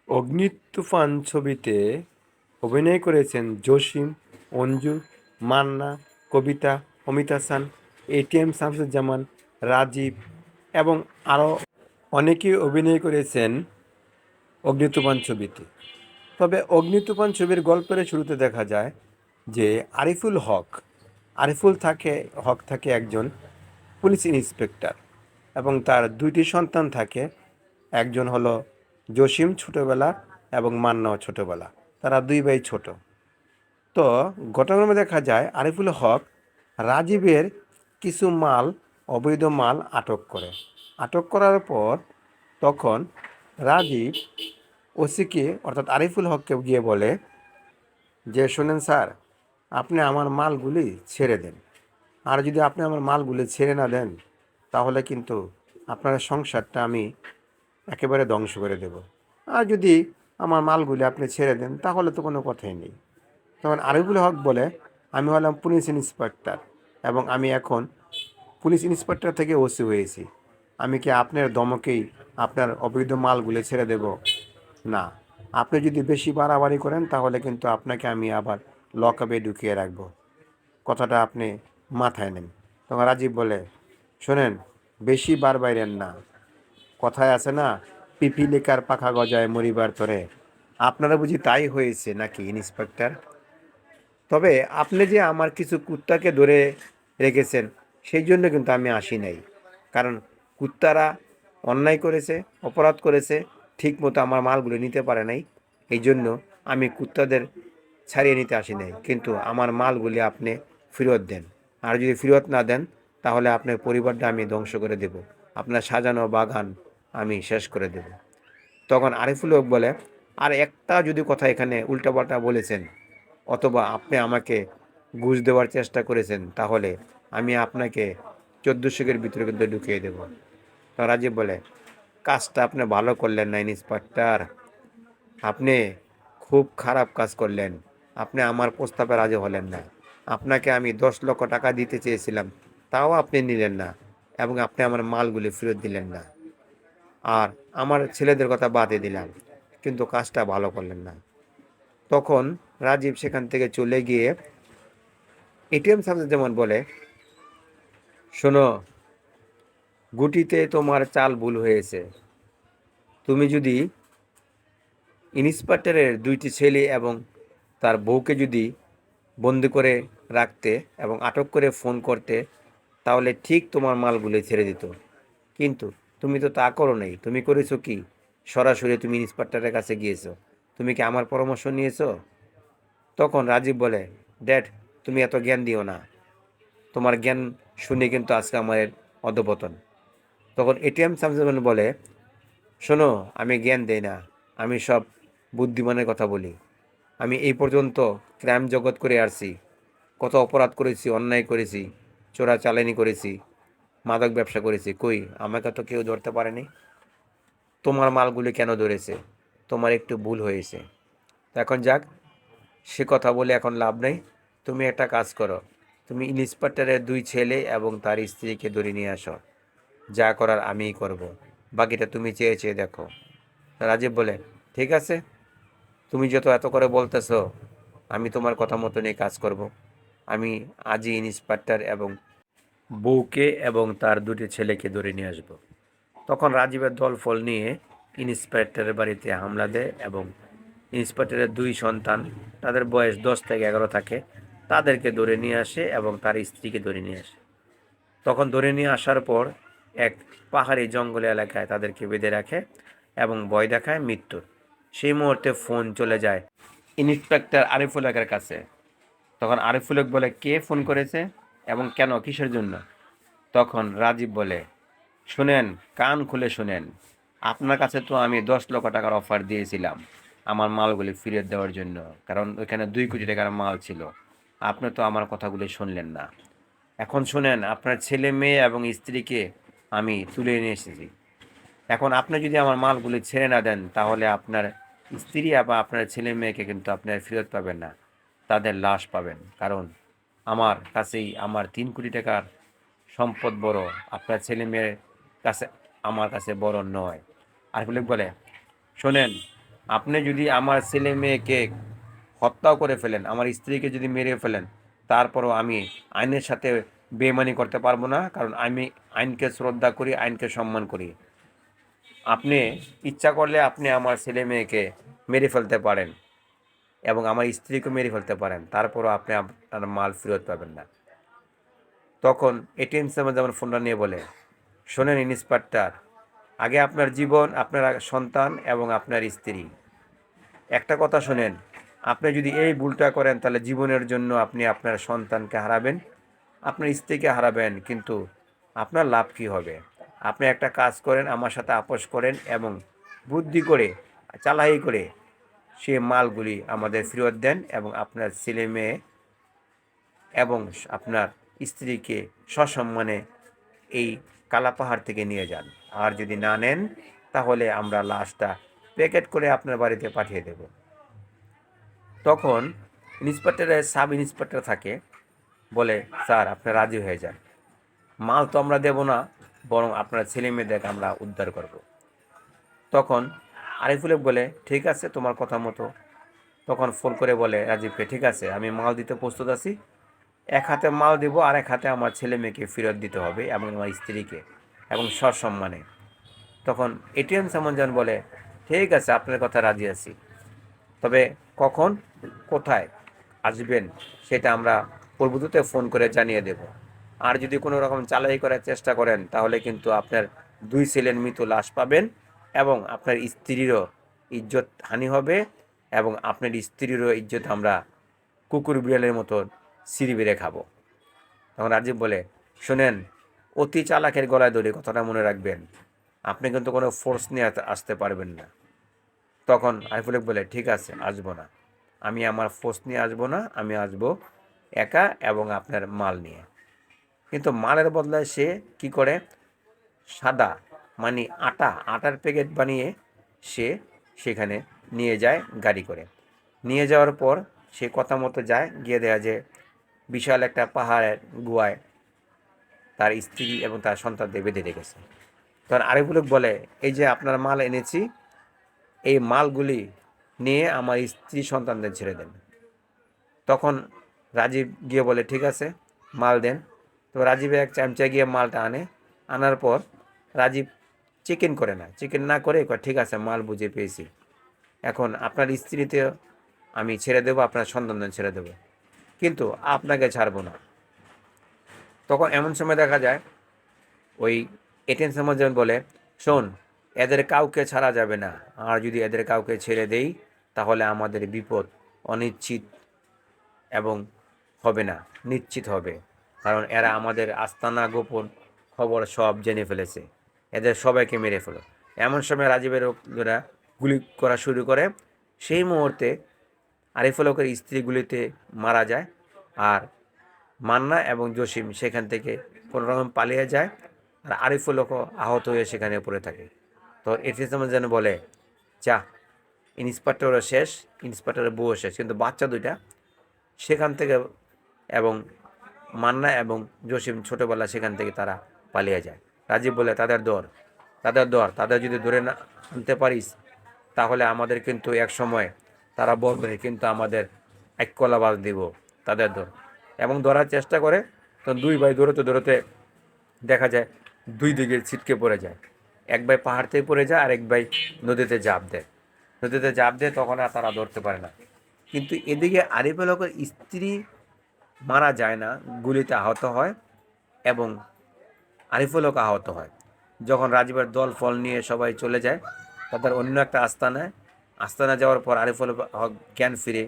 অগ্নিতুফান ছবিতে অভিনয় করেছেন জসিম, অঞ্জু, মান্না, কবিতা, অমিত হাসান, এটিএম শামসুজ্জামান, রাজীব এবং আরও অনেকেই অভিনয় করেছেন অগ্নিতুফান ছবিতে। তবে অগ্নিতুফান ছবির গল্পের শুরুতে দেখা যায় যে আরিফুল হক থাকে একজন পুলিশ ইন্সপেক্টর এবং তার দুইটি সন্তান থাকে। একজন হলো জসিম ছোটবেলা এবং মান্নাও ছোটবেলা। তারা দুই ভাই ছোট। তো ঘটনাক্রমে দেখা যায় আরিফুল হক রাজীবের কিছু অবৈধ মাল আটক করে। আটক করার পর তখন রাজীব ওসিকে অর্থাৎ আরিফুল হককে গিয়ে বলে যে শোনেন স্যার, আপনি আমার মালগুলি ছেড়ে দেন। আর যদি আপনি আমার মালগুলি ছেড়ে না দেন তাহলে কিন্তু আপনার সংসারটা আমি একেবারে ধ্বংস করে দেব। আর যদি আমার মালগুলি আপনি ছেড়ে দেন তাহলে তো কোনো কথাই নেই। তখন আরিফুল হক বলে, আমি হলাম পুলিশ ইন্সপেক্টর এবং আমি এখন পুলিশ ইন্সপেক্টর থেকে ওসি হয়েছি। আমি কি আপনার ধমকেই আপনার অবৈধ মালগুলি ছেড়ে দেব? না। আপনি যদি বেশি বাড়াবাড়ি করেন তাহলে কিন্তু আপনাকে আমি আবার লকআপে ঢুকিয়ে রাখবো। কথাটা আপনি মাথায় নেন। তখন রাজীব বলে, শোনেন, বেশি বাইরেন না। কথায় আছে না, পিপিলিকার পাখা গজায় মরিবার তরে। আপনারা বুঝি তাই হয়েছে নাকি ইন্সপেক্টর? তবে আপনি যে আমার কিছু কুত্তাকে ধরে রেখেছেন সেই জন্য কিন্তু আমি আসি নাই। কারণ কুত্তারা অন্যায় করেছে, অপরাধ করেছে, ঠিক মতো আমার মালগুলো নিতে পারে নাই। এই জন্য আমি কুত্তাদের ছাড়িয়ে নিতে আসি নাই, কিন্তু আমার মালগুলি আপনি ফেরত দেন। আর যদি ফেরত না দেন তাহলে আপনার পরিবারটা আমি ধ্বংস করে দেব, আপনার সাজানো বাগান আমি শেষ করে দেব। তখন আরিফুল হক বলে, আর একটা যদি কথা এখানে উল্টাপাল্টা বলেছেন অথবা আপনি আমাকে ঘুষ দেওয়ার চেষ্টা করেছেন তাহলে আমি আপনাকে 1400-এর ভিতরে কিন্তু ঢুকিয়ে দেব। তো রাজীব বলে, কাজটা আপনি ভালো করলেন না ইন্সপেক্টর, আপনি খুব খারাপ কাজ করলেন। আপনি আমার প্রস্তাবে রাজি হলেন না। আপনাকে আমি 10 লক্ষ টাকা দিতে চেয়েছিলাম, তাও আপনি নিলেন না এবং আপনি আমার মালগুলি ফেরত দিলেন না। আর আমার ছেলেদের কথা বাদে দিলাম, কিন্তু কাজটা ভালো করলেন না। তখন রাজীব সেখান থেকে চলে গিয়ে এটিএম সামনে যেমন বলে, শোনো, গুটিতে তোমার চাল ভুল হয়েছে। তুমি যদি ইন্সপেক্টরের দুইটি ছেলে এবং তার বউকে যদি বন্দি করে রাখতে এবং আটক করে ফোন করতে তাহলে ঠিক তোমার মালগুলো ছেড়ে দিত। কিন্তু তুমি তো তা করো নাই। তুমি করেছো কি? সরাসরি তুমি ইন্সপেক্টরের কাছে গিয়েছো। তুমি কি আমার পরামর্শ নিয়েছো? তখন রাজীব বলে, ড্যাড, তুমি এত জ্ঞান দিও না। তোমার জ্ঞান শুনে কিন্তু আজকে আমার অধঃপতন। তখন এটিএম সামসুজ্জামান বলে, শোনো, আমি জ্ঞান দেই না, আমি সব বুদ্ধিমানের কথা বলি। আমি এই পর্যন্ত ক্রাইম জগৎ করে আসছি, কত অপরাধ করেছি, অন্যায় করেছি, চোরাচালানি করেছি, মাদক ব্যবসা করেছি, কই আমাকে তো কেউ ধরতে পারেনি। তোমার মালগুলি কেন ধরেছে? তোমার একটু ভুল হয়েছে। তো এখন যাক, সে কথা বলে এখন লাভ নেই। তুমি একটা কাজ করো, তুমি ইন্সপেক্টরের দুই ছেলে এবং তার স্ত্রীকে ধরে নিয়ে আসো। যা করার আমিই করব, বাকিটা তুমি চেয়ে চেয়ে দেখো। রাজীব বলে, ঠিক আছে, তুমি যত এত করে বলতেছো আমি তোমার কথা মতনই কাজ করব। আমি আজই ইন্সপেক্টর এবং বউকে এবং তার দুটি ছেলেকে ধরে নিয়ে আসব। তখন রাজীবের দল ফল নিয়ে ইন্সপেক্টরের বাড়িতে হামলা দেয় এবং ইন্সপেক্টরের দুই সন্তান, তাদের বয়স 10 থেকে 11 থাকে, তাদেরকে ধরে নিয়ে আসে এবং তার স্ত্রীকে ধরে নিয়ে আসে। তখন ধরে নিয়ে আসার পর এক পাহাড়ি জঙ্গলে এলাকায় তাদেরকে বেঁধে রাখে এবং ভয় দেখায় মৃত্যুর। সেই মুহূর্তে ফোন চলে যায় ইন্সপেক্টর আরিফুল হকের কাছে। তখন আরিফুল হক বলে, কে ফোন করেছে এবং কেন, কিসের জন্য? তখন রাজীব বলে, শুনেন, কান খুলে শুনেন, আপনার কাছে তো আমি 10 লক্ষ টাকার অফার দিয়েছিলাম আমার মালগুলি ফিরিয়ে দেওয়ার জন্য, কারণ ওইখানে 2 কোটি টাকার মাল ছিল। আপনি তো আমার কথাগুলি শুনলেন না। এখন শুনেন, আপনার ছেলে মেয়ে এবং স্ত্রীকে আমি তুলে নিয়ে এসেছি। এখন আপনি যদি আমার মালগুলি ছেড়ে না দেন তাহলে আপনার স্ত্রী বা আপনার ছেলে মেয়েকে কিন্তু আপনি আর ফেরত পাবেন না, তাদের লাশ পাবেন। কারণ আমার কাছেই আমার 3 কোটি টাকার সম্পদ বড়, আপনার ছেলে মেয়ের কাছে আমার কাছে বড় নয়। আর বলে, শোনেন, আপনি যদি আমার ছেলে মেয়েকে হত্যাও করে ফেলেন, আমার স্ত্রীকে যদি মেরে ফেলেন, তারপরও আমি আইনের সাথে বেইমানি করতে পারবো না, কারণ আমি আইনকে শ্রদ্ধা করি, আইনকে সম্মান করি। আপনি ইচ্ছা করলে আপনি আমার ছেলে মেয়েকে মেরে ফেলতে পারেন এবং আমার স্ত্রীকে মেরে ফেলতে পারেন, তারপরও আপনি আপনার মাল ফেরত পাবেন না। তখন এটিএম সাহেব যেমন ফোনটা নিয়ে বলে, শোনেন ইন্সপেক্টর, আগে আপনার জীবন, আপনার সন্তান এবং আপনার স্ত্রী, একটা কথা শোনেন, আপনি যদি এই ভুলটা করেন তাহলে জীবনের জন্য আপনি আপনার সন্তানকে হারাবেন, আপনার স্ত্রীকে হারাবেন, কিন্তু আপনার লাভ কী হবে? আপনি একটা কাজ করেন, আমার সাথে আপোস করেন এবং বুদ্ধি করে, চালাকি করে সে মালগুলি আমাদের ফেরত দেন এবং আপনার ছেলে মেয়ে এবং আপনার স্ত্রীকে সসম্মানে এই কালাপাহাড় থেকে নিয়ে যান। আর যদি না নেন, তাহলে আমরা লাশটা প্যাকেট করে আপনার বাড়িতে পাঠিয়ে দেব। তখন ইন্সপেক্টরের সাব ইন্সপেক্টর থাকে, বলে, স্যার আপনি রাজি হয়ে যান, মাল তো আমরা দেব না, বরং আপনার ছেলে মেয়েদেরকে আমরা উদ্ধার করব। তখন আরিফুল বলে, ঠিক আছে তোমার কথা মতো। তখন ফোন করে বলে রাজীবকে, ঠিক আছে আমি মাল দিতে প্রস্তুত আছি, এক হাতে মাল দেবো আর এক হাতে আমার ছেলে মেয়েকে ফেরত দিতে হবে এবং আমার স্ত্রীকে, এবং সসম্মানে। তখন এটিএম সামঞ্জন বলে, ঠিক আছে আপনার কথা রাজি আছি, তবে কখন, কোথায় আসবেন সেটা আমরা পূর্বদূতে ফোন করে জানিয়ে দেব। আর যদি কোনো রকম চালাকি করার চেষ্টা করেন তাহলে কিন্তু আপনার দুই ছেলের মৃত লাশ পাবেন এবং আপনার স্ত্রীরও ইজ্জত হানি হবে এবং আপনার স্ত্রীরও ইজ্জত আমরা কুকুর বিড়ালের মতো সিঁড়ি বেড়ে খাবো। তখন রাজীব বলে, শোনেন, অতি চালাকের গলায় দড়ি, কথাটা মনে রাখবেন, আপনি কিন্তু কোনো ফোর্স নিয়ে আসতে পারবেন না। তখন আরিফুল বলে, ঠিক আছে আসবো না, আমি আমার ফোর্স নিয়ে আসবো না, আমি আসবো একা এবং আপনার মাল নিয়ে। কিন্তু মালের বদলায় সে কি করে, সাদা মানে আটার প্যাকেট বানিয়ে সে সেখানে নিয়ে যায় গাড়ি করে। নিয়ে যাওয়ার পর সে কথা মতো যায়, গিয়ে দেখা যায় বিশাল একটা পাহাড়ের গুহায় তার স্ত্রী এবং তার সন্তানদের বেঁধে রেখেছে। তখন আরিফুল বলে, এই যে আপনার মাল এনেছি, এই মালগুলি নিয়ে আমার স্ত্রী সন্তানদের ছেড়ে দেন। তখন রাজীব গিয়ে বলে, ঠিক আছে মাল দেন। তো রাজীবের এক চামচা গিয়ে মালটা আনে, আনার পর রাজীব চিকেন করে না, চিকেন না করে কয়, ঠিক আছে মাল বুঝে পেয়েছি, এখন আপনার স্ত্রীতে আমি ছেড়ে দেবো, আপনার সন্তানদের ছেড়ে দেবো, কিন্তু আপনাকে ছাড়বো না। তখন এমন সময় দেখা যায় ওই এটিএম সামঞ্জন বলে, শোন, এদের কাউকে ছাড়া যাবে না, আর যদি এদের কাউকে ছেড়ে দেই তাহলে আমাদের বিপদ অনিশ্চিত এবং হবে না, নিশ্চিত হবে, কারণ এরা আমাদের আস্তানা গোপন খবর সব জেনে ফেলেছে, এদের সবাইকে মেরে ফেলো। এমন সময় রাজীবের লোকেরা গুলি করা শুরু করে। সেই মুহূর্তে আরিফুল হকের স্ত্রী গুলিতে মারা যায়, আর মান্না এবং জসিম সেখান থেকে কোনোরকম পালিয়ে যায়, আর আরিফুল হকও আহত হয়ে সেখানে পড়ে থাকে। তো এটি যেমন যেন বলে, যা, ইন্সপেক্টরও শেষ, ইন্সপেক্টরের বউও শেষ, কিন্তু বাচ্চা দুইটা সেখান থেকে এবং মান্না এবং জসিম ছোটোবেলা সেখান থেকে তারা পালিয়ে যায়। রাজীব বলে, তাদের যদি ধরে না আনতে পারিস তাহলে আমাদের কিন্তু এক সময় তারা বলবে কিন্তু আমাদের এক কলাবাজ দিব, তাদের ধর। এবং ধরার চেষ্টা করে, তো দুই ভাই দৌড়তে দৌড়তে দেখা যায় দুই দিকে ছিটকে পড়ে যায়, এক ভাই পাহাড় থেকে পড়ে যায় আর এক ভাই নদীতে ঝাঁপ দেয়, তখন আর তারা ধরতে পারে না। কিন্তু এদিকে আরিফুল হকের স্ত্রী মারা যায় না, গুলিতে আহত হয় এবং আরিফুল হক আহত হয়। যখন রাজীবের দল ফল নিয়ে সবাই চলে যায় তাদের অন্য একটা আস্তানায় যাওয়ার পর আরিফুল হক জ্ঞান ফিরে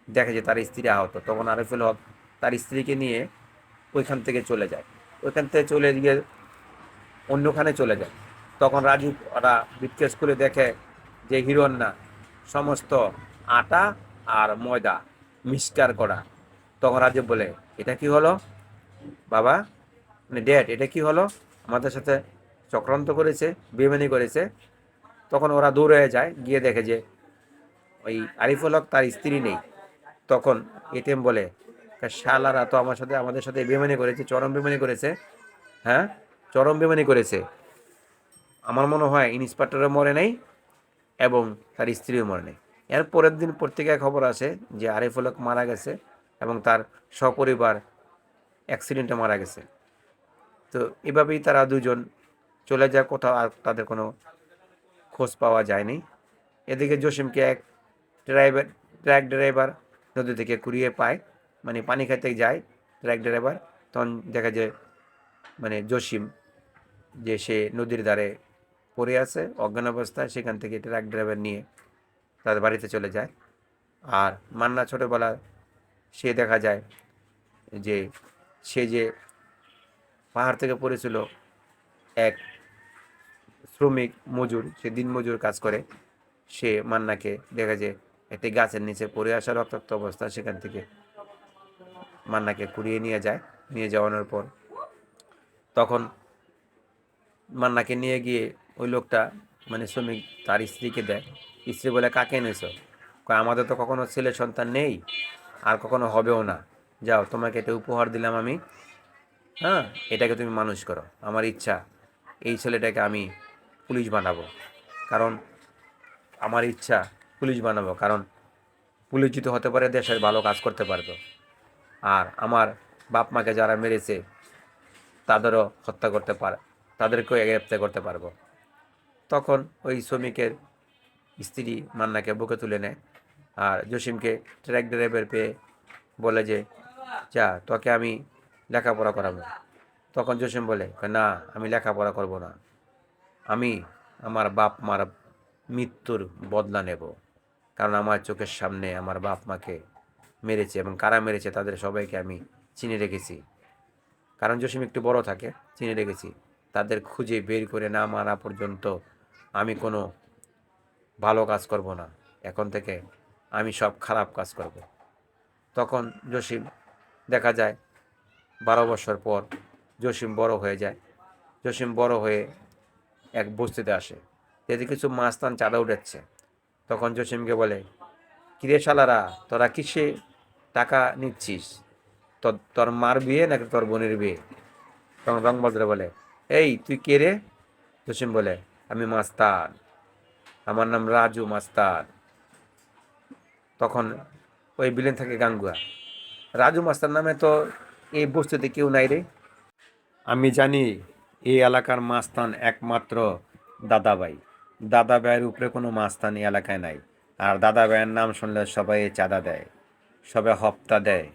দেখে যে তার স্ত্রী আহত। তখন আরিফুল হক তার স্ত্রীকে নিয়ে ওইখান থেকে চলে যায়, ওইখান থেকে চলে গিয়ে অন্যখানে চলে যায়। তখন রাজীব ওরা বিটকেস খুলে দেখে যে হিরণ না, সমস্ত আটা আর ময়দা মিক্সচার করা। তখন রাজীব বলে, এটা কি হলো বাবা, মানে ড্যাড, এটা কি হলো, আমাদের সাথে চক্রান্ত করেছে, বেইমানি করেছে। তখন ওরা দৌড়ে যায়, গিয়ে দেখে যে ওই আরিফুল হক তার স্ত্রী নেই। তখন এটিএম বলে, শালারা তো আমাদের সাথে বেইমানি করেছে, চরম বেইমানি করেছে, হ্যাঁ চরম বেইমানি করেছে। আমার মনে হয় ইন্সপেক্টরও মরে নাই এবং তার স্ত্রীও মরে নেই। এর পরের দিন পত্রিকায় খবর আসে যে আরিফুল হক মারা গেছে এবং তার সপরিবার অ্যাক্সিডেন্টে মারা গেছে। তো এভাবেই তারা দুজন চলে যায় কোথাও, আর তাদের কোনো খোঁজ পাওয়া যায়নি। এদিকে জসিমকে এক ট্রাক ড্রাইভার নদী থেকে কুড়িয়ে পায়, মানে পানি খেতে যায় ট্রাক ড্রাইভার। তখন দেখা যায় মানে জসিম যে সে নদীর ধারে পড়ে আছে অজ্ঞান অবস্থায়, সেখান থেকে ট্রাক ড্রাইভার নিয়ে তার বাড়িতে চলে যায়। আর মান্না ছোটোবেলা সে দেখা যায় যে সে যে পাহাড় থেকে পড়েছিল, এক শ্রমিক মজুর, সে দিন মজুর কাজ করে, সে মান্নাকে দেখা যায় একটি গাছের নিচে পড়ে আসা রক্তাক্ত অবস্থা, সেখান থেকে মান্নাকে কুড়িয়ে নিয়ে যায়। নিয়ে যাওয়ানোর পর তখন মান্নাকে নিয়ে গিয়ে ওই লোকটা মানে শ্রমিক তার স্ত্রীকে দেয়। স্ত্রী বলে, কাকে এনেছো? কয়, আমাদের তো কখনো ছেলে সন্তান নেই, আর কখনো হবেও না। যাও, তোমাকে এটা উপহার দিলাম আমি, হ্যাঁ, এটাকে তুমি মানুষ করো। আমার ইচ্ছা এই ছেলেটাকে আমি পুলিশ বানাবো, কারণ আমার ইচ্ছা পুলিশ বানাবো, কারণ পুলিশ যদি হতে পারে দেশের ভালো কাজ করতে পারবে, আর আমার বাপ মাকে যারা মেরেছে তাদেরও হত্যা করতে পারে, তাদেরকেও গ্রেপ্তার করতে পারবো। তখন ওই শ্রমিকের স্ত্রী মান্নাকে বুকে তুলে নেয়, আর জসিমকে ট্রাক ড্রাইভার পেয়ে বলে যে, যা, তোকে আমি লেখাপড়া করাবো। তখন জসিম বলে, না, আমি লেখাপড়া করব না, আমি আমার বাপ মার মৃত্যুর বদলা নেব, কারণ আমার চোখের সামনে আমার বাপ মাকে মেরেছে, এবং কারা মেরেছে তাদের সবাইকে আমি চিনে রেখেছি। কারণ জসিম একটু বড় থাকে, চিনে রেখেছি। তাদের খুঁজে বের করে না মারা পর্যন্ত আমি কোনো ভালো কাজ করব না, এখন থেকে আমি সব খারাপ কাজ করব। তখন জসিম দেখা যায় 12 বছর পর জসিম বড় হয়ে যায়। জসিম বড় হয়ে এক বস্তিতে আসে, যদি কিছু মাস্তান চাঁদা উঠাচ্ছে। তখন জসিমকে বলে, কিরে শালারা, তোরা কিসে টাকা নিচ্ছিস? তোর মার বিয়ে নাকি তোর বোনের বিয়ে? তখন রংবাজরা বলে, এই তুই কে রে? জসিম বলে, আমি মাস্তান, আমার নাম রাজু মাস্তান। তখন ওই বিলেন থাকে গাঙ্গুয়া, রাজু মাস্তার নামে তো এই বস্তিতে কেউ নাই রে। আমি জানি এই এলাকার মাস্তান একমাত্র দাদাভাই। দাদাভাইয়ের উপরে কোনো মাস্তান এই এলাকায় নাই। আর দাদাভাইয়ের নাম শুনলে সবাই চাঁদা দেয়, সবাই হপ্তা দেয়,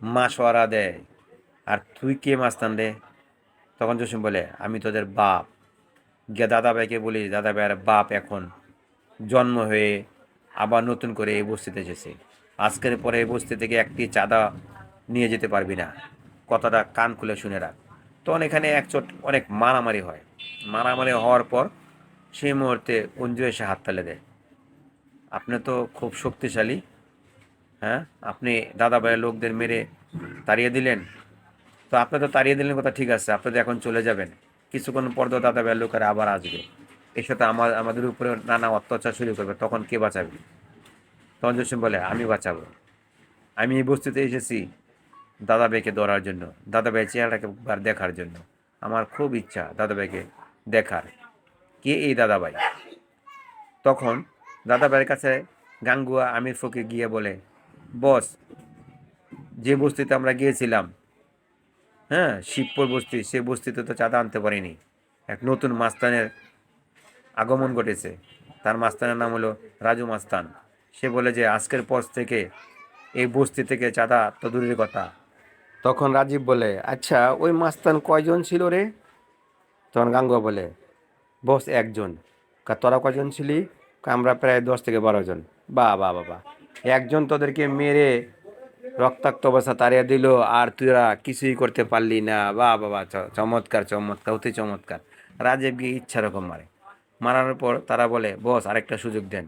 মাসোয়ারা দেয়। আর তুই কে মাস্তান রে? তখন জসিম বলে, আমি তোদের বাপ। গিয়ে দাদাভাইকে বলি, দাদাভাইয়ের বাপ এখন জন্ম হয়ে আবার নতুন করে এই বস্তিতে এসেছে। আজকের পরে এই বস্তি থেকে একটি চাঁদা নিয়ে যেতে পারবি না, কথাটা কান খুলে শুনে রাখ। তখন এখানে একচোট অনেক মারামারি হয়। মারামারি হওয়ার পর সেই মুহূর্তে অঞ্জু এসে হাত তালে দেয়, আপনি তো খুব শক্তিশালী, হ্যাঁ, আপনি দাদাভাইয়ের লোকদের মেরে তাড়িয়ে দিলেন। তো আপনি তো তাড়িয়ে দিলেন, কথা ঠিক আছে, আপনি তো এখন চলে যাবেন, কিছুক্ষণ পর তো দাদাভাইয়ের লোকেরা আবার আসবে, এর সাথে আমাদের উপরে নানা অত্যাচার শুরু করবে, তখন কে বাঁচাবে? তখন জসিম বলে, আমি বাঁচাবো। আমি এই বস্তিতে এসেছি দাদাভাইকে ধরার জন্য, দাদাভাইয়ের চেহারাটাকে একবার দেখার জন্য। আমার খুব ইচ্ছা দাদাভাইকে দেখার। কে এই দাদাভাই? তখন দাদাভাইয়ের কাছে গাঙ্গুয়া আমির ফকির গিয়ে বলে, বস, যে বস্তিতে আমরা গিয়েছিলাম, হ্যাঁ, শিবপুর বস্তি, সে বস্তিতে তো চাঁদা আনতে পারিনি। এক নতুন মাস্তানের আগমন ঘটেছে, তার মাস্তানের নাম হলো রাজু মাস্তান। সে বলে যে আজকের পর থেকে এই বস্তি থেকে চাঁদা তো দূরের কথা। তখন রাজীব বলে, আচ্ছা ওই মাস্তান কয়জন ছিল রে? তখন গাঙ্গুয়া বলে, বস একজন। তোরা কয়জন ছিলি? আমরা প্রায় 10 থেকে 12 জন। বাহ বাহ বাবা, একজন তোদেরকে মেরে রক্তাক্ত অবস্থা তাড়িয়ে দিল, আর তুইরা কিছুই করতে পারলি না? বাহ বাবা, চমৎকার চমৎকার, অতি চমৎকার। রাজীব গিয়ে ইচ্ছা রকম মারে। মারানোর পর তারা বলে, বস আরেকটা সুযোগ দেন,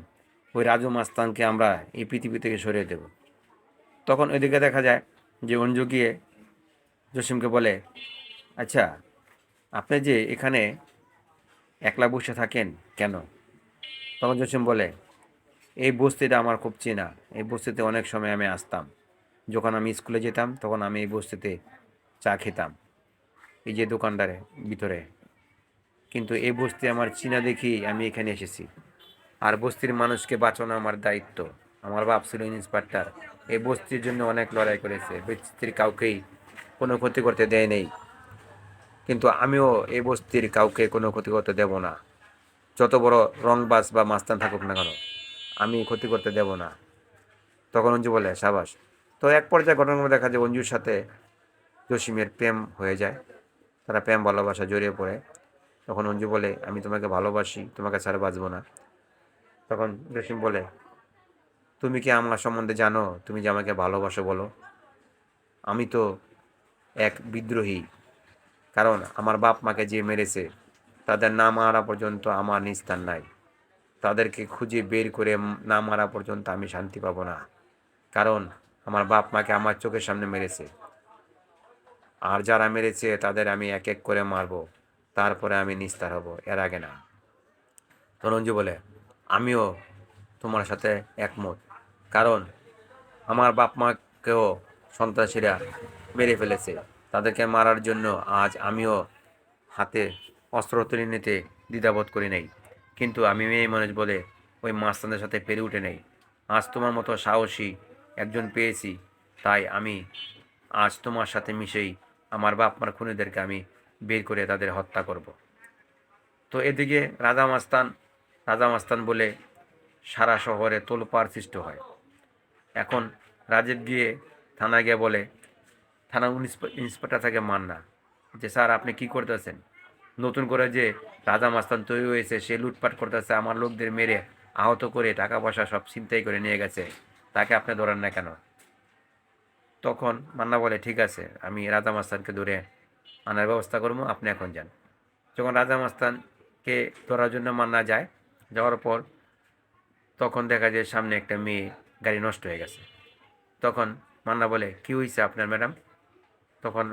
ওই রাজু মাস্তানকে আমরা এই পৃথিবী থেকে সরিয়ে দেব। তখন ওইদিকে দেখা যায় যে অঞ্জু গিয়ে জসিমকে বলে, আচ্ছা, আপনি যে এখানে একলা বসে থাকেন কেন? তখন জসিম বলে, এই বস্তিটা আমার খুব চেনা, এই বস্তিতে অনেক সময় আমি আসতাম, যখন আমি স্কুলে যেতাম তখন আমি এই বস্তিতে চা খেতাম, এই যে দোকানদারে ভিতরে, কিন্তু এই বস্তি আমার চেনা দেখি আমি এখানে এসেছি। আর বস্তির মানুষকে বাঁচানো আমার দায়িত্ব। আমার বাপ ছিল ইন্সপেক্টর, এই বস্তির জন্য অনেক লড়াই করেছে, বস্তির কাউকেই কোনো ক্ষতি করতে দেয় নেই। কিন্তু আমিও এই বস্তির কাউকে কোনো ক্ষতি করতে দেব না, যত বড় রংবাজ বা মাস্তান থাকুক না কেন, আমি ক্ষতি করতে দেব না। তখন অঞ্জু বলে সাবাস। তো এক পর্যায়ে ঘটনাগুলো দেখা যায় অঞ্জুর সাথে জসিমের প্রেম হয়ে যায়, তারা প্রেম ভালোবাসা জড়িয়ে পড়ে। তখন অঞ্জু বলে আমি তোমাকে ভালোবাসি, তোমাকে ছাড়া বাঁচবো না। তখন জসিম বলে তুমি কি আমার সম্বন্ধে জানো, তুমি যে আমাকে ভালোবাসো বলো? আমি তো এক বিদ্রোহী, কারণ আমার বাপ মাকে যে মেরেছে তাদের না মারা পর্যন্ত আমার নিস্তার নাই। তাদেরকে খুঁজে বের করে না মারা পর্যন্ত আমি শান্তি পাবো না, কারণ আমার বাপ মাকে আমার চোখের সামনে মেরেছে। আর যারা মেরেছে তাদের আমি এক এক করে মারবো, তারপরে আমি নিস্তার হব, এর আগে না। তরঞ্জু বলে আমিও তোমার সাথে একমত, কারণ আমার বাপ মাকেও সন্ত্রাসীরা মেরে ফেলেছে, তাদেরকে মারার জন্য আজ আমিও হাতে অস্ত্র তুলে নিতে দ্বিধাবোধ করি নাই। কিন্তু আমি মেয়ে মানুষ বলে ওই মাস্তানদের সাথে পেরে উঠে নেই। আজ তোমার মতো সাহসী একজন পেয়েছি, তাই আমি আজ তোমার সাথে মিশেই আমার বাপ মার খুনিদেরকে আমি বের করে তাদের হত্যা করব। তো এদিকে রাজা মাস্তান বলে সারা শহরে তোলপাড় সৃষ্টি হয়। এখন রাজীব গিয়ে থানায় গিয়ে বলে, থানা ইন্সপেক্টর থেকে মান্না, যে স্যার আপনি কি করতেছেন? নতুন করে যে রাজা মাস্তান তৈরি হয়েছে, সে লুটপাট করতেছে, আমার লোকদের মেরে আহত করে টাকা পয়সা সব ছিনতাই করে নিয়ে গেছে, তাকে আপনি ধরেন না কেন? তখন মান্না বলে ঠিক আছে, আমি রাজা মাস্তানকে ধরে আনার ব্যবস্থা করবো, আপনি এখন যান। যখন রাজা মাস্তানকে ধরার জন্য মান্না যায়, যাওয়ার পর তখন দেখা যায় সামনে একটা মেয়ে গাড়ি নষ্ট হয়ে গেছে। তখন মান্না বলে কি হয়েছে আপনার ম্যাডাম? তখন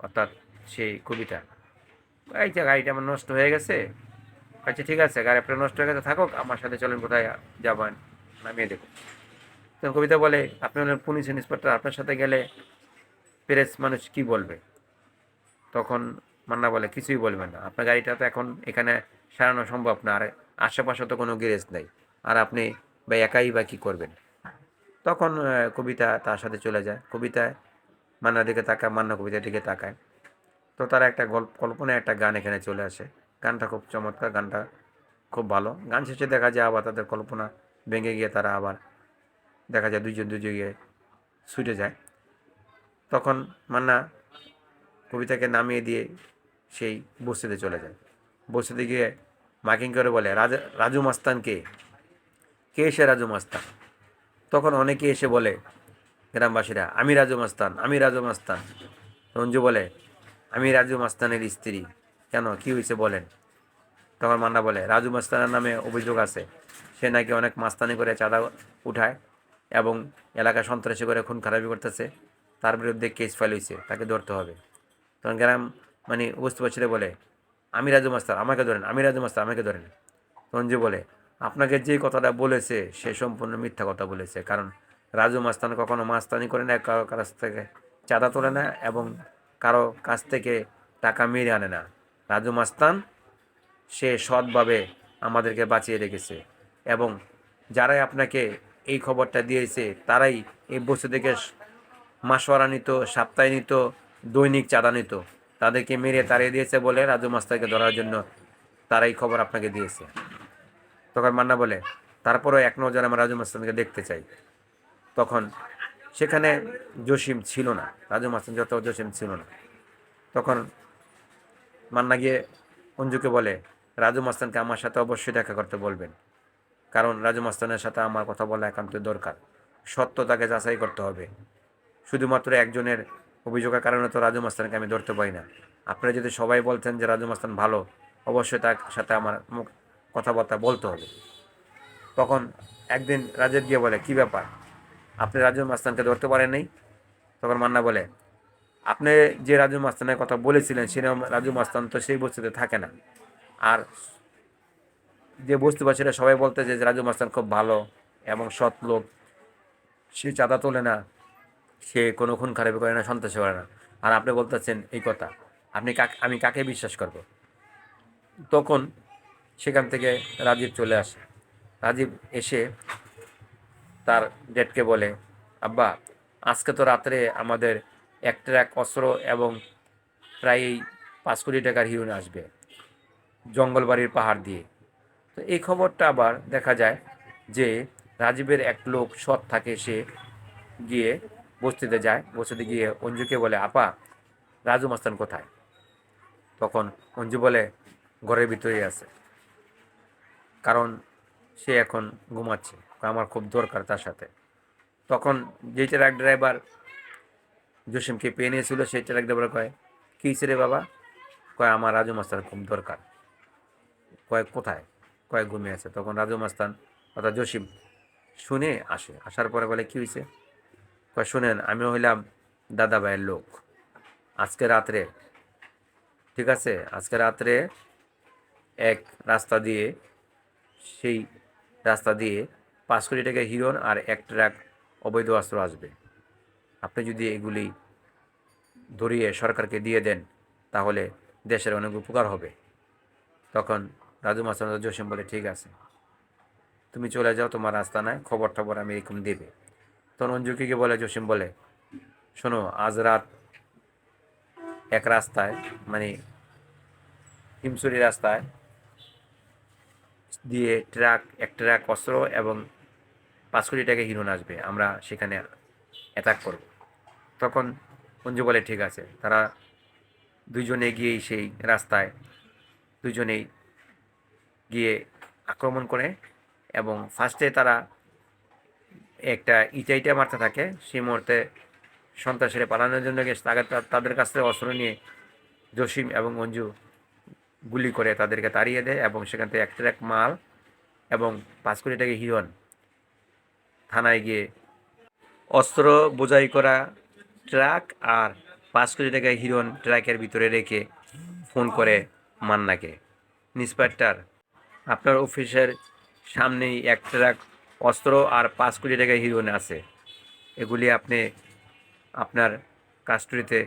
অর্থাৎ সেই কবিতা, এই যে গাড়িটা আমার নষ্ট হয়ে গেছে। আচ্ছা ঠিক আছে, গাড়ি আপনার নষ্ট হয়ে গেছে, থাকুক, আমার সাথে চলেন, কোথায় যাবেন নামিয়ে দেবো। তখন কবিতা বলে আপনি হলেন পুলিশ ইন্সপেক্টর, আপনার সাথে গেলে প্রেস মানুষ কি বলবে? তখন মান্না বলে কিছুই বলবেন না, আপনার গাড়িটা তো এখন এখানে সারানো সম্ভব না, আর আশেপাশে তো কোনো গ্যারেজ নেই, আর আপনি বা একাই বা কী করবেন? তখন কবিতা তার সাথে চলে যায়। কবিতায় মান্নার দিকে তাকায়, মান্না কবিতার দিকে তাকায়। তো তারা একটা কল্পনায় একটা গান এখানে চলে আসে। গানটা খুব চমৎকার, গানটা খুব ভালো। গান শেষে দেখা যায় আবার তাদের কল্পনা ভেঙে গিয়ে তারা আবার দেখা যায় দুজন দুজনে ছুটে যায়। তখন মান্না কবিতাকে নামিয়ে দিয়ে সেই বস্তিতে চলে যায়। বস্তিতে গিয়ে মাইকিং করে বলে রাজু মাস্তান কে? কে সে রাজু মাস্তান? তখন অনেকে এসে বলে, গ্রামবাসীরা, আমি রাজু মাস্তান, আমি রাজু মাস্তান। রঞ্জু বলে আমি রাজু মাস্তানের স্ত্রী। কেন, কি হয়েছে বলেন? তখন মান্না বলে রাজু মাস্তানের নামে অভিযোগ আছে, সে নাকি অনেক মাস্তানি করে চাঁদা উঠায় এবং এলাকা সন্ত্রাসী করে খুন খারাপি করতেছে, তার বিরুদ্ধে কেস ফাইল হয়েছে, তাকে ধরতে হবে। তখন গ্রাম মানে উপস্থিত বলে আমি রাজু মাস্তান, আমাকে ধরেন, আমি রাজু মাস্তান, আমাকে ধরেন। রঞ্জু বলে আপনাকে যে কথাটা বলেছে সে সম্পূর্ণ মিথ্যা কথা বলেছে, কারণ রাজু মাস্তান কখনো মাস্তানি করে না, কারো কাছ থেকে চাঁদা তোলে না এবং কারো কাছ থেকে টাকা মেরে আনে না। রাজু মাস্তান সে সৎভাবে আমাদেরকে বাঁচিয়ে রেখেছে, এবং যারাই আপনাকে এই খবরটা দিয়েছে তারাই এই বস্তু থেকে মাসোয়ারা নিত, সাপ্তাহে নিত, দৈনিক চাঁদা নিত, তাদেরকে মেরে তাড়িয়ে দিয়েছে বলে রাজু মাস্তানকে ধরার জন্য তারাই খবর আপনাকে দিয়েছে। তখন মান্না বলে তারপরেও এক নজর আমরা রাজু মাস্তানকে দেখতে চাই। তখন সেখানে জসিম ছিল না, রাজু মাস্তান যত জসিম ছিল না। তখন মান্না গিয়ে অঞ্জুকে বলে রাজু মাস্তানকে আমার সাথে অবশ্যই দেখা করতে বলবেন, কারণ রাজু মাস্তানের সাথে আমার কথা বলা একান্ত দরকার, সত্যতাকে যাচাই করতে হবে। শুধুমাত্র একজনের অভিযোগের কারণে তো রাজু মাস্তানকে আমি ধরতে পারি না। আপনারা যদি সবাই বলতেন যে রাজু মাস্তান ভালো, অবশ্যই তার সাথে আমার কথাবার্তা বলতে হবে। তখন একদিন রাজের গিয়ে বলে কি ব্যাপার, আপনি রাজু মাস্তানকে ধরতে পারেন নাই? তখন মান্না বলে আপনি যে রাজু মাস্তানের কথা বলেছিলেন সেরকম রাজু মাস্তান তো সেই বস্তুতে থাকে না, আর যে বস্তুবাসীরা সবাই বলতে যে রাজু মাস্তান খুব ভালো এবং সৎ লোক, সে চাঁদা তোলে না, সে কোনো খুন খারাপি করে না, সন্ত্রাসী করে না, আর আপনি বলতেছেন এই কথা, আমি কাকে বিশ্বাস করব? তখন সেখান থেকে রাজীব চলে আসে। রাজীব এসে তার ডেডকে বলে, আব্বা, আজকে তো রাত্রে আমাদের এক ট্রাক অস্ত্র এবং প্রায় 5 কোটি টাকার হিরোইন আসবে জঙ্গলবাড়ির পাহাড় দিয়ে। তো এই খবরটা আবার দেখা যায় যে রাজীবের এক লোক সৎ থাকে, সে গিয়ে বস্তিতে যায়, বস্তিতে গিয়ে অঞ্জুকে বলে, আপা, রাজু মাস্তান কোথায়? তখন অঞ্জু বলে, ঘরের ভিতরেই আছে, কারণ সে এখন ঘুমাচ্ছে, আমার খুব দরকার তার সাথে। তখন যে ট্রাক ড্রাইভার জসিমকে পেয়ে নিয়েছিল সেই ট্রাক ড্রাইভার কয়, কী হয়েছে রে বাবা? কয়, আমার রাজু মাস্তান খুব দরকার। কয়, কোথায়? কয়, ঘুমিয়ে আছে। তখন রাজু মাস্তান অর্থাৎ জসিম শুনে আসে, আসার পরে বলে, কী হয়েছে? কয়, শুনেন, আমিও হইলাম দাদা ভাইয়ের লোক। আজকে রাত্রে, ঠিক আছে, আজকে রাত্রে এক রাস্তা দিয়ে, সেই রাস্তা দিয়ে 5 কোটি টাকা হিরোন আর এক ট্রাক অবৈধ অস্ত্র আসবে। আপনি যদি এগুলি ধরিয়ে সরকারকে দিয়ে দেন তাহলে দেশের অনেক উপকার হবে। তখন রাজু মাস্টার জসিম বলে, ঠিক আছে, তুমি চলে যাও, তোমার রাস্তা নাই, খবর টবর আমি এরকম দেবে। তখন অঞ্জুকিকে বলে, জসিম বলে, শোনো, আজ রাত এক রাস্তায়, মানে হিমসুরি রাস্তায় দিয়ে এক ট্রাক অস্ত্র এবং 5 কোটি টাকা হিরোইন আসবে, আমরা সেখানে অ্যাটাক করব। তখন অঞ্জু বলে, ঠিক আছে। তারা দুইজনে গিয়েই সেই রাস্তায় দুইজনেই গিয়ে আক্রমণ করে, এবং ফার্স্টে তারা একটা ইটা মারতে থাকে। সেই মুহূর্তে সন্ত্রাসীরা পালানোর জন্য গিয়ে তাদের কাছ থেকে অস্ত্র নিয়ে জসিম এবং অঞ্জু গুলি করে তাদেরকে তাড়িয়ে দেয়, এবং সেখান থেকে এক ট্রাক মাল এবং 5 কোটি টাকা হিরোইন থানায় গিয়ে অস্ত্র বোঝাই করা ট্রাক আর 5 কোটি টাকা হিরোইন ট্রাকের ভিতরে রেখে ফোন করে মান্নাকে, ইন্সপেক্টর, আপনার অফিসের সামনেই এক ট্রাক অস্ত্র আর 5 কোটি টাকা হিরোইন আছে, এগুলি আপনি আপনার কাস্টডিতে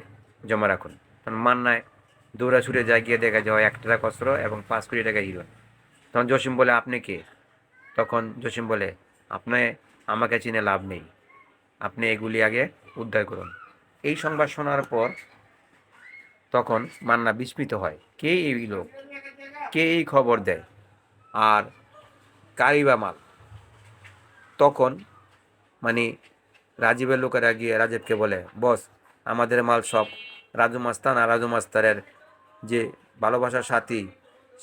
জমা রাখুন। তখন মান্নায় দৌড়া ছুটে যায়, গিয়ে দেখা যায় এক ট্রাক অস্ত্র এবং 5 কোটি টাকা হিরোইন। তখন জসিম বলে, আপনি কে? তখন জসিম বলে, আপনি আমাকে চিনে লাভ নেই, আপনি এগুলি আগে উদ্ধার করুন। এই সংবাদ শোনার পর তখন মান্না বিস্মিত হয়, কে এই লোক, কে এই খবর দেয়, আর কারই বা মাল? তখন মানে রাজীবের লোকেরা গিয়ে রাজীবকে বলে, বস, আমাদের মাল সব রাজু মাস্তান আর রাজু মাস্তারের যে ভালোবাসার সাথী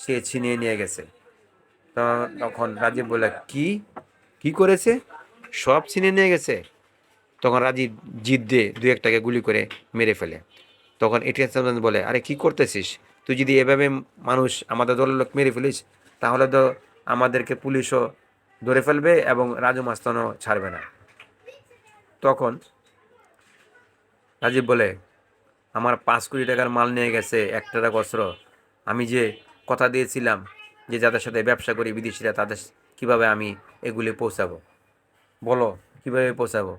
সে ছিনিয়ে নিয়ে গেছে। তখন রাজীব বলে, কি কি করেছে? সব ছিনিয়ে নিয়ে গেছে? তখন রাজীব জিদ দিয়ে দু একটাকে গুলি করে মেরে ফেলে। তখন এটিএম বলে, আরে কি করতেছিস? তুই যদি এভাবে মানুষ, আমাদের দলের লোক মেরে ফেলিস, তাহলে তো আমাদেরকে পুলিশও ধরে ফেলবে এবং রাজু মাস্তানও ছাড়বে না। তখন রাজীব বলে, আমার 5 কোটি টাকার মাল নিয়ে গেছে এক ট্রাক অস্ত্র, আমি যে কথা দিয়েছিলাম যে যাদের সাথে ব্যবসা করি বিদেশিরা, তাদের কিভাবে আমি এগুলি পৌঁছাবো? বলো, কিভাবে পৌঁছাবো?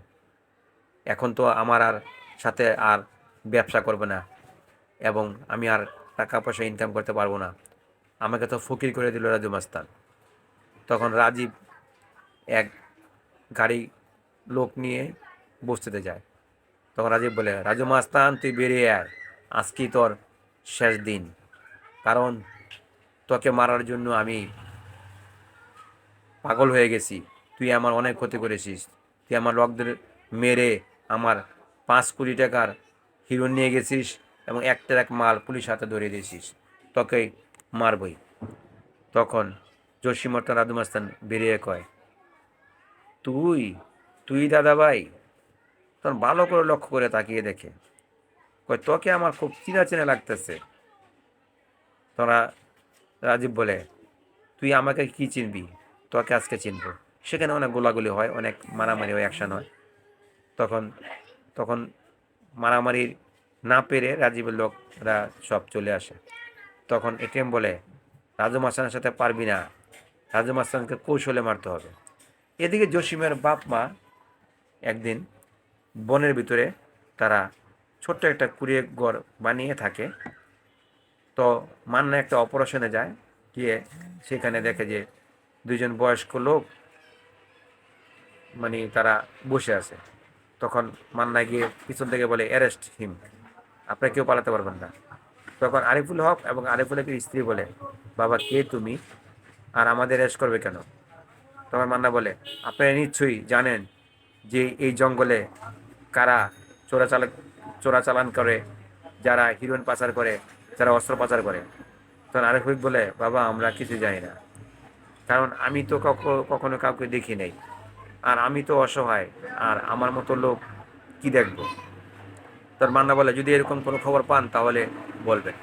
এখন তো আমার আর সাথে আর ব্যবসা করবে না, এবং আমি আর টাকা পয়সা ইনকাম করতে পারবো না, আমাকে তো ফকির করে দিল রাজু মাস্তান। তখন রাজীব এক গাড়ি লোক নিয়ে বস্তিতে যায়। তখন রাজীব বলে, রাজু মাস্তান, তুই বেরিয়ে আয়, আজকেই তোর শেষ দিন, কারণ তোকে মারার জন্য আমি পাগল হয়ে গেছি। তুই আমার অনেক ক্ষতি করেছিস, তুই আমার লোকদের মেরে আমার 5 কোটি টাকার হিরো নিয়ে গেছিস এবং এক ট্রাক মাল পুলিশ হাতে ধরিয়ে দিয়েছিস, তোকে মারবই। তখন জসিম অর্থাৎ রাজু মাস্তান বেরিয়ে কয়, তুই তুই দাদা ভাই? তখন ভালো করে লক্ষ্য করে তাকিয়ে দেখে, কয়, তোকে আমার খুব চেনা চেনা লাগতেছে। তোরা রাজীব বলে, তুই আমাকে কি চিনবি? তোকে আজকে চিনব। সেখানে অনেক গোলাগুলি হয়, অনেক মারামারি হয়, অ্যাকশন হয়। তখন তখন মারামারি না পেরে রাজীবের লোকরা সব চলে আসে। তখন এটিএম বলে, রাজু মাস্তানের সাথে পারবি না, রাজু মাস্তানকে কৌশলে মারতে হবে। এদিকে জসিমের বাপ মা একদিন বনের ভিতরে তারা ছোট্ট একটা কুড়িয়ে ঘর বানিয়ে থাকে। তো মান্না একটা অপারেশনে যায়, গিয়ে সেখানে দেখে যে দুইজন বয়স্ক লোক মানে তারা বসে আছে। তখন মান্না গিয়ে পিছন থেকে বলে, অ্যারেস্ট হিম, আপনারা কেউ পালাতে পারবেন না। তখন আরিফুল হক এবং আরিফুল হকের স্ত্রী বলে, বাবা কে তুমি, আর আমাদের অ্যারেস্ট করবে কেন? তখন মান্না বলে, আপনারা নিশ্চয়ই জানেন যে এই জঙ্গলে কারা চোরাচালান করে, যারা হিরোইন পাচার করে, যারা অস্ত্র পাচার করে। তখন আরিফুল বলে, বাবা আমরা কিছু জানি না, কারণ আমি তো কখনো কাউকে দেখি নাই, আর আমি তো অসহায়, আর আমার মতো লোক কি দেখবো। তোর মান্না বলে, যদি এরকম কোনো খবর পান তাহলে বলবেন।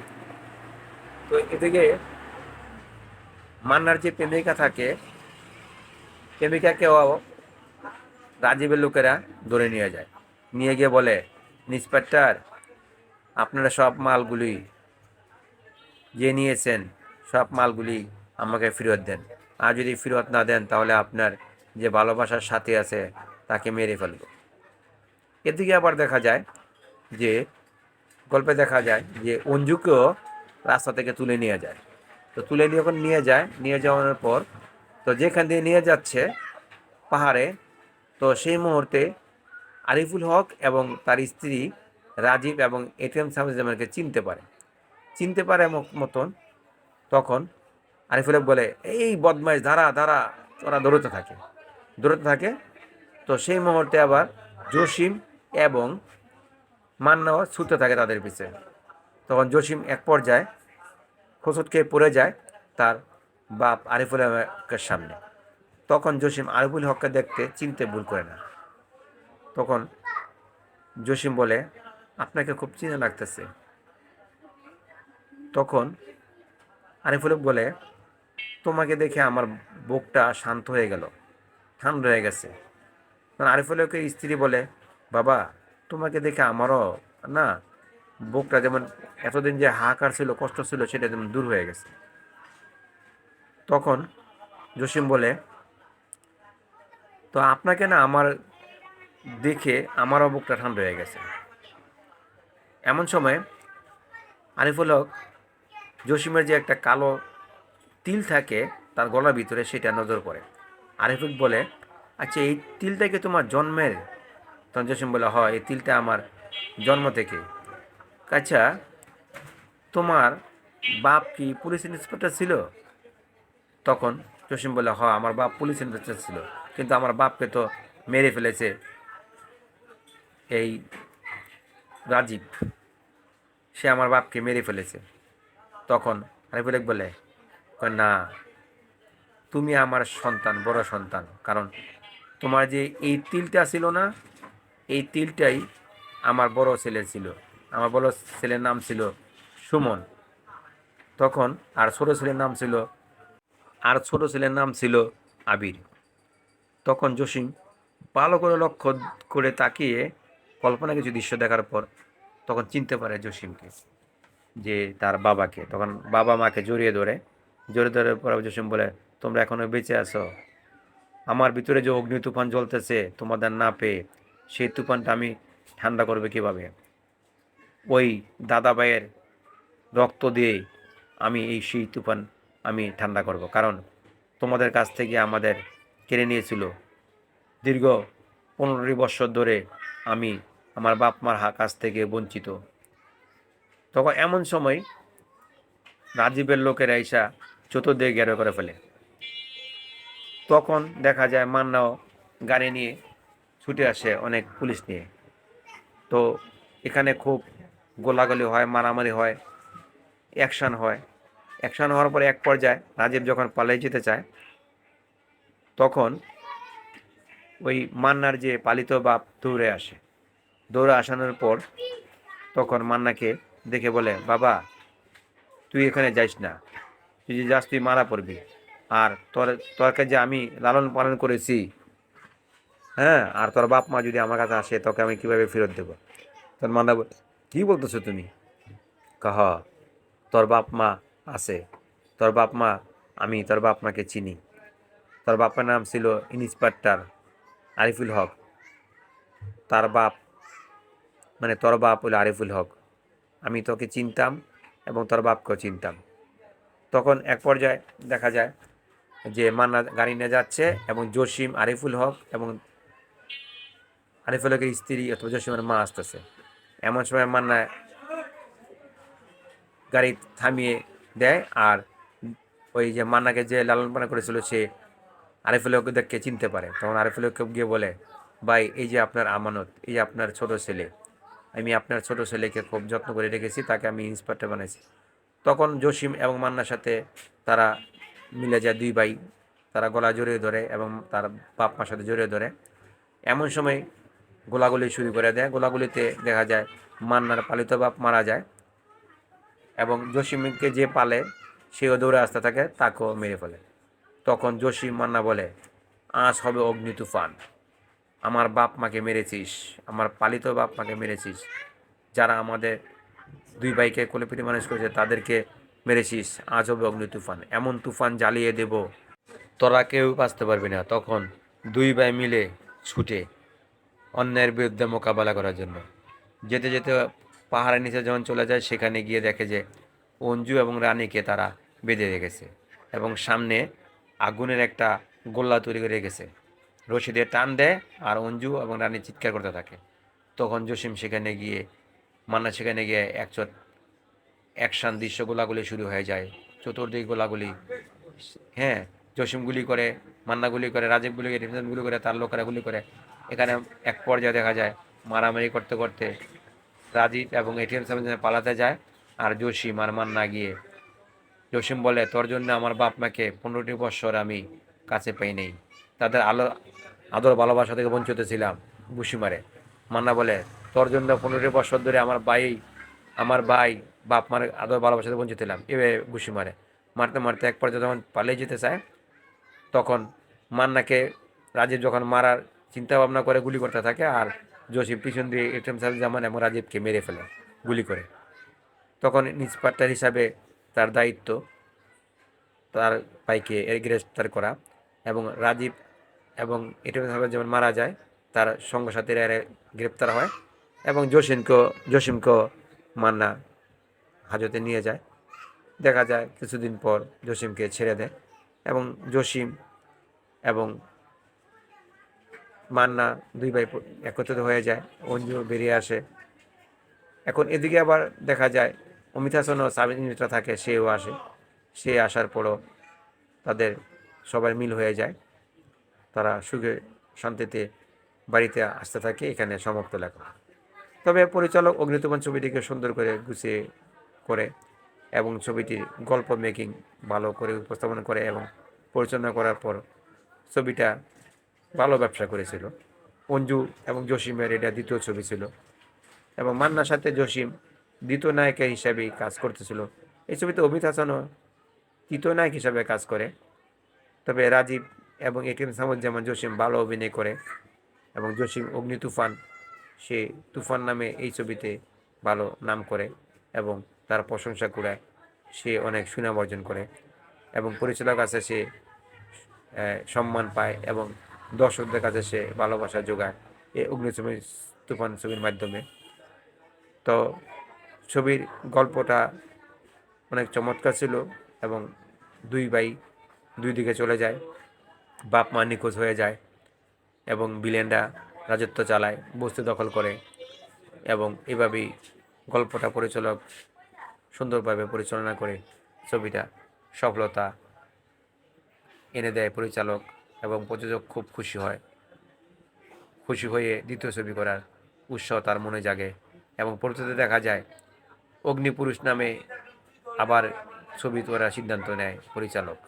তো এদিকে মান্নার যে প্রেমিকা থাকে, প্রেমিকাকেও রাজীবের লোকেরা ধরে নিয়ে যায়। নিয়ে গিয়ে বলে, ইন্সপেক্টর আপনারা সব মালগুলি যে নিয়েছেন, সব মালগুলি আমাকে ফেরত দেন, আর যদি ফেরত না দেন তাহলে আপনার যে ভালোবাসার সাথী আছে তাকে মেরে ফেলব। এদিকে আবার দেখা যায় যে গল্পে দেখা যায় যে অঞ্জুকেও রাস্তা থেকে তুলে নিয়ে যায়। তো তুলে যখন নিয়ে যাওয়ার পর, তো যেখান দিয়ে নিয়ে যাচ্ছে পাহাড়ে, তো সেই মুহূর্তে আরিফুল হক এবং তার স্ত্রী রাজীব এবং এটিএম সামুজ্জামানকে চিনতে পারে মতন। তখন আরিফুল হক বলে, এই বদমাইশ, দাঁড়া দাঁড়া। ওরা দৌড়তে থাকে। তো সেই মুহূর্তে আবার জসিম এবং মান্নাও ছুটতে থাকে তাদের পিছে। তখন জসিম এক পর্যায়ে হোঁচট খেয়ে পড়ে যায় তার বাপ আরিফুল হকের সামনে। তখন জসিম আরিফুল হককে দেখতে চিনতে ভুল করে না। তখন জসিম বলে, আপনাকে খুব চিনা লাগতেছে। তখন আরিফুল হক বলে, তোমাকে দেখে আমার বুকটা শান্ত হয়ে গেল, ঠান্ডা হয়ে গেছে। তখন আরিফুল হকের স্ত্রী বলে, বাবা তোমাকে দেখে আমারও না বুকটা যেমন এতদিন যে হাহাকার ছিল, কষ্ট ছিল, সেটা যেমন দূর হয়ে গেছে। তখন জসিম বলে, তো আপনাকে না আমার দেখে আমারও বুকটা ঠান্ডা হয়ে গেছে। এমন সময় আরিফুল হক জসিমের যে একটা কালো তিল থাকে তার গলার ভিতরে, সেটা নজর পড়ে। আরিফুল বলে, আচ্ছা এই তিলটা কি তোমার জন্মের? তখন জসিম বলে, হয় এই তিলটা আমার জন্ম থেকে। আচ্ছা তোমার বাপ কি পুলিশ ইন্সপেক্টর ছিল? তখন জসিম বলে, হয় আমার বাপ পুলিশ ইন্সপেক্টর ছিল, কিন্তু আমার বাপকে তো মেরে ফেলেছে এই রাজীব, সে আমার বাপকে মেরে ফেলেছে। তখন আরিফুল হক বলে, না তুমি আমার সন্তান, বড় সন্তান, কারণ তোমার যে এই তিলটা ছিল না, এই তিলটাই আমার বড় ছেলে ছিল। আমার বড় ছেলের নাম ছিল সুমন। তখন আর ছোট ছেলের নাম ছিল আবির। তখন জসিম ভালো করে লক্ষ্য করে তাকিয়ে কল্পনা কিছু দৃশ্য দেখার পর তখন চিনতে পারে জসিমকে, যে তার বাবাকে। তখন বাবা মাকে জড়িয়ে ধরে পরে জসিম বলে, তোমরা এখনো বেঁচে আছো? আমার ভিতরে যে অগ্নি তুফান জ্বলতেছে তোমাদের না পেয়ে, সেই তুফানটা আমি ঠান্ডা করবে কিভাবে? ওই দাদা ভাইয়ের রক্ত দিয়ে সেই তুফান আমি ঠান্ডা করব, কারণ তোমাদের কাছ থেকে আমাদের কেড়ে নিয়েছিল। দীর্ঘ 15 বছর ধরে আমি আমার বাপ মার কাছ থেকে বঞ্চিত। তখন এমন সময় রাজীবের লোকেরা এসা চতুর্দিকে ঘেরাও করে ফেলে। তখন দেখা যায় মান্নাও গাড়ি নিয়ে ছুটে আসে অনেক পুলিশ নিয়ে। তো এখানে খুব গোলাগুলি হয়, মারামারি হয়, অ্যাকশন হওয়ার পরে এক পর্যায়ে রাজীব যখন পালিয়ে যেতে চায়, তখন ওই মান্নার যে পালিত বাপ দৌড়ে আসানোর পর তখন মান্নাকে দেখে বলে, বাবা তুই এখানে যাইস না, তুই যে যাস তুই মারা পড়বি, আর তোরকে যে আমি লালন পালন করেছি, হ্যাঁ, আর তোর বাপ মা যদি আমার কাছে আসে তোকে আমি কীভাবে ফেরত দেবো? তোর মান্না কী বলতেছো তুমি? কহ, তোর বাপ মা আছে, তোর বাপ মা, আমি তোর বাপ মাকে চিনি। তোর বাপের নাম ছিল ইন্সপেক্টর আরিফুল হক, তার বাপ মানে তোর বাপ হলো আরিফুল হক। আমি তোকে চিনতাম এবং তোর বাপকেও চিনতাম। তখন এক পর্যায়ে দেখা যায় যে মান্না গাড়ি নিয়ে যাচ্ছে এবং জসিম, আরিফুল হক এবং আরিফুল হকের স্ত্রী অথবা জসিমের মা আসতেছে। এমন সময় মান্না গাড়ি থামিয়ে দেয়, আর ওই যে মান্নাকে যে লালন পালন করেছিল সে আরিফুল হককে চিনতে পারে। তখন আরিফুল হককে গিয়ে বলে, ভাই এই যে আপনার আমানত, এই যে আপনার ছোট ছেলে, আমি আপনার ছোট ছেলেকে খুব যত্ন করে রেখেছি, তাকে আমি ইন্সপেক্টর বানাইছি। তখন জসিম এবং মান্নার সাথে তারা মিলে যায়, দুই ভাই, তারা গলা জড়িয়ে ধরে এবং তার বাপ মার সাথে জড়িয়ে ধরে। এমন সময় গোলাগুলি শুরু করে দেয়। গোলাগুলিতে দেখা যায় মান্নার পালিত বাপ মারা যায় এবং জসিমকে যে পালে সেও দৌড়ে আসতে থাকে, তাকেও মেরে ফেলে। তখন জসিম মান্না বলে, আজ হবে অগ্নি তুফান, আমার বাপ মাকে মেরেছিস, আমার পালিত বাপ মাকে মেরেছিস, যারা আমাদের দুই ভাইকে কোলেপিঠে মানুষ করেছে তাদেরকে মেরেছিস, আজ হবে অগ্নি তুফান, এমন তুফান জ্বালিয়ে দেব তোরা কেউ বাঁচতে পারবি না। তখন দুই ভাই মিলে ছুটে অন্যায়ের বিরুদ্ধে মোকাবেলা করার জন্য যেতে যেতে পাহাড়ের নিচে যখন চলে যায়, সেখানে গিয়ে দেখে যে অঞ্জু এবং রানীকে তারা বেঁধে রেখেছে এবং সামনে আগুনের একটা গোল্লা তৈরি করে রেখেছে। রশি দিয়ে টান দেয় আর অঞ্জু এবং রানী চিৎকার করতে থাকে। তখন জসিম সেখানে গিয়ে, মান্না সেখানে গিয়ে অ্যাকশন দৃশ্য, গোলাগুলি শুরু হয়ে যায়, চতুর্দিক গোলাগুলি। হ্যাঁ, জসিম গুলি করে, মান্না গুলি করে, রাজীব গুলি করে, রিমজান গুলি করে, তার লোকেরা গুলি করে। এখানে এক পর্যায়ে দেখা যায় মারামারি করতে করতে রাজীব এবং এটিএম সামনে পালাতে যায়, আর জসিম আর মান্না গিয়ে, জসিম বলে, তোর জন্য আমার বাপ মাকে 15টি বৎসর আমি কাছে পাই নেই, তাদের আদর ভালোবাসা থেকে বঞ্চিত ছিলাম ঘুষি মারে। মান্না বলে, তোর জন্য 15টি বৎসর ধরে আমার ভাই বাপ মার আদর ভালোবাসা থেকে বঞ্চিত ছিলাম, এভাবে ঘুষি মারে। মারতে মারতে এক পর্যায়ে যখন পালিয়ে যেতে চায়, তখন মান্নাকে রাজীব যখন মারার চিন্তা ভাবনা করে গুলি করতে থাকে, আর জসিম পিছন দিয়ে এটিএম জামান এবং রাজীবকে মেরে ফেলে গুলি করে। তখন ইন্সপেক্টর হিসাবে তার দায়িত্ব তার ভাইকে গ্রেফতার করা, এবং রাজীব এবং এটিএম যেমন মারা যায়, তার সঙ্গসাথীরা গ্রেপ্তার হয় এবং জসিমকেও মান্না হাজতে নিয়ে যায়। দেখা যায় কিছুদিন পর জসিমকে ছেড়ে দেয় এবং জসিম এবং মান্না দুই ভাই একত্রিত হয়ে যায়, অঞ্জু বেরিয়ে আসে। এখন এদিকে আবার দেখা যায় অমিত হাসানও সাব ইঞ্জিনিয়ার থাকে, সেও আসে। সে আসার পরও তাদের সবার মিল হয়ে যায়, তারা সুখে শান্তিতে বাড়িতে আসতে থাকে। এখানে সমাপ্ত লেখা। তবে পরিচালক অগ্নিতুফান ছবিটিকে সুন্দর করে গুছিয়ে করে এবং ছবিটির গল্প মেকিং ভালো করে উপস্থাপন করে এবং পরিচালনা করার পর ছবিটা ভালো ব্যবসা করেছিল। অঞ্জু এবং জসিমের এটা দ্বিতীয় ছবি ছিল এবং মান্নার সাথে জসিম দ্বিতীয় নায়িকা হিসাবেই কাজ করতেছিল। এই ছবিতে অমিত হাসানও তৃতীয় নায়ক হিসাবে কাজ করে। তবে রাজীব এবং এটিএম যেমন জসিম ভালো অভিনয় করে এবং জসিম অগ্নি তুফান, সে তুফান নামে এই ছবিতে ভালো নাম করে এবং তার প্রশংসা কুড়ায়, সে অনেক সুনাম অর্জন করে এবং পরিচালক কাছে সে সম্মান পায় এবং দর্শকদের কাছে সে ভালোবাসা যোগায় এই তুফান ছবির মাধ্যমে। তো ছবির গল্পটা অনেক চমৎকার ছিল এবং দুই ভাই দুই দিকে চলে যায়, বাপ মা নিখোঁজ হয়ে যায় এবং বিলেনরা রাজত্ব চালায়, বস্তি দখল করে এবং এভাবেই গল্পটা পরিচালক সুন্দরভাবে পরিচালনা করে ছবিটা সফলতা এনে দেয় পরিচালক এবং প্রযোজক খুব খুশি হয়ে দ্বিতীয় ছবি করার উৎসাহ তার মনে জাগে এবং পরিচালতে দেখা যায় অগ্নিপুরুষ নামে আবার ছবি করার সিদ্ধান্ত নেয় পরিচালক।